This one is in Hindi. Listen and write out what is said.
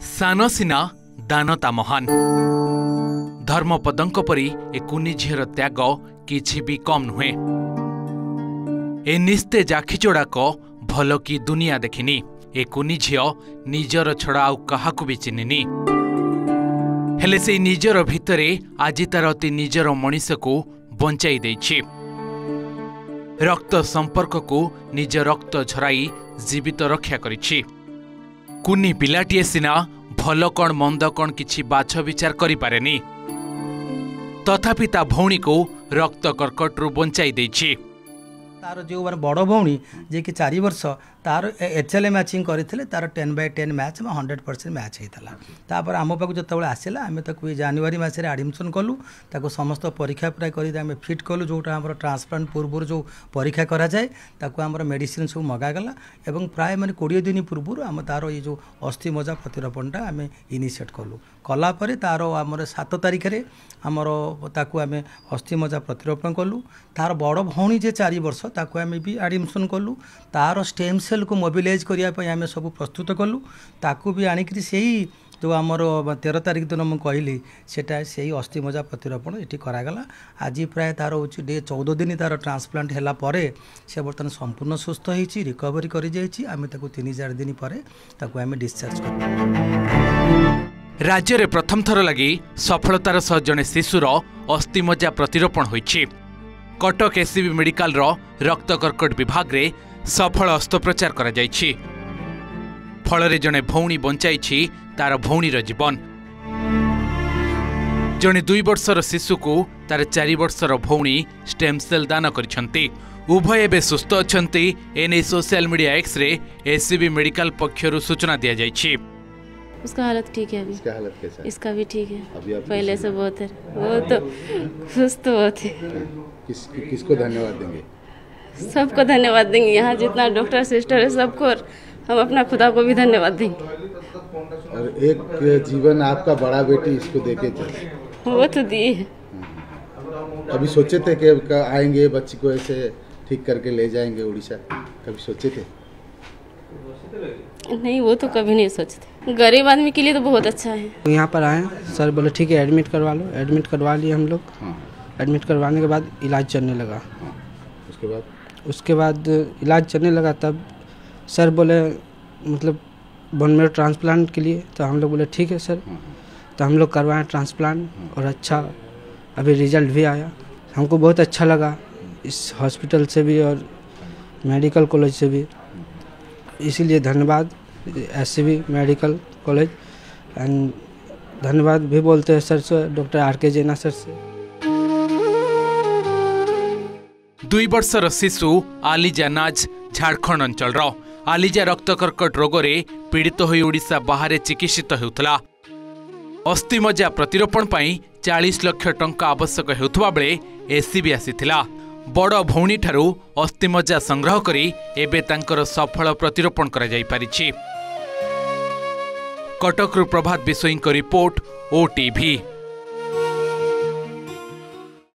सान सिना दानता महान धर्मपदंक परी ए कुनी झीर त्याग किछि भी कम नुहे। ए निस्ते जाखिचोड़ाक भल की दुनिया देखिनी। ए कुनी झील निजर छड़ा आउ काहाकु भी चिन्हिनी। हेले से निजर भितरे आज तार अति निजर मनीष को बंचाई देछि। रक्त संपर्क को निज रक्त झराई जीवित रक्षा करिछि। कुनी पिलाटीए सिना भल कण मंद कण किछि बाछ विचार करि पारेनी, तथापि ता भौणी को रक्त कर्कटरू बंचाई देछि। तार जो बड़ भौणी जे कि 4 वर्ष तार HLA मैचिंग करते तार 10/10 मैच में 100% मैच होता। तापर आम पाक जो आसला आम तक जनवरी मस एडमिशन कलु, ताको समस्त परीक्षा प्राय कर फिट कलु। जोटा आम ट्रांसप्लांट पूर्व जो परीक्षा कराए ताको मेडिसिन सब मगागला एवं प्राय माने 20 दिन पूर्व आम तार ये जो अस्थि मज्जा प्रतिरोपणटा आम इनिशिएट कलु। कलापर तार आम 7 तारिख में आमर ताकू आम अस्थि मज्जा प्रतिरोपण कलु। तार बड़ भौणी जे 4 वर्ष ताकू आम भी एडमिशन कलु। तार स्टेम सेल को मोबिलाइज करने आम सब प्रस्तुत कलु। ताकू भी आणिक से जो आमर 13 तारिख दिन मुझे कहली सेटा से अस्थि मज्जा प्रतिरोपण ये करागला। आज प्राय तार हूँ डे 14 दिन तार ट्रांसप्लांट है से बर्तमान संपूर्ण सुस्थ होती रिकवरी कर 3-4 दिन पर आम डिस्चार्ज कर। राज्य में प्रथम थर लगी सफलतार सह जड़े शिशुर अस्थि मज्जा प्रतिरोपण होइछि। कटक एससीबी मेडिकल रक्त कर्कट विभाग रे सफल अस्त्रोपचार करा जाइछि। फल जड़े भौणी बंचाई तार भौणीर जीवन। जड़े 2 वर्षर शिशु को तार 4 वर्षर भौणी स्टेम सेल दान करिसेंती। उभय एबे सुस्थ अछंती। एने सोशल मीडिया एक्स रे एससीबी मेडिकल पक्षरु सूचना दिया जाइछि। उसका हालत ठीक है अभी। इसका हालत कैसा है? इसका भी ठीक है। अभी पहले से बहुत है, वो तो खुश तो बहुत है। किसको धन्यवाद देंगे? सबको धन्यवाद देंगे, यहाँ जितना डॉक्टर सिस्टर है सबको, और हम अपना खुदा को भी धन्यवाद देंगे। और एक जीवन आपका बड़ा बेटी इसको देके वो तो दिए है। कभी सोचे थे कि आएंगे बच्ची को ऐसे ठीक करके ले जाएंगे उड़ीसा? कभी सोचे थे? नहीं, वो तो कभी नहीं सोचते। गरीब आदमी के लिए तो बहुत अच्छा है। यहाँ पर आए सर बोले ठीक है एडमिट करवा लो। एडमिट करवा लिए हम लोग। एडमिट करवाने के बाद इलाज चलने लगा। उसके बाद इलाज चलने लगा तब सर बोले मतलब बोन मेरो ट्रांसप्लांट के लिए। तो हम लोग बोले ठीक है सर। तो हम लोग करवाएं ट्रांसप्लांट और अच्छा अभी रिजल्ट भी आया। हमको बहुत अच्छा लगा इस हॉस्पिटल से भी और मेडिकल कॉलेज से भी। इसीलिए धन्यवाद एससीबी मेडिकल कॉलेज एंड धन्यवाद भी बोलते हैं सर से, डॉक्टर RK जेना सर से। 2 वर्षर शिशु आलिजा नाज झारखंड अंचल आलिजा रक्त कर्कट रोग रे पीड़ित होई ओडिशा बाहर चिकित्सित हेउथला। अस्थि मज्जा प्रतिरोपण पाई 40 लाख टंका आवश्यक हेउथबा बेले एससीबी आसीथिला। बड़ भौणी ठारू अस्थि मज्जा संग्रह करी एबे तांकर सफल प्रतिरोपण करा जाई पारिछि। कटकरू प्रभात बिसोईंक रिपोर्ट OTV।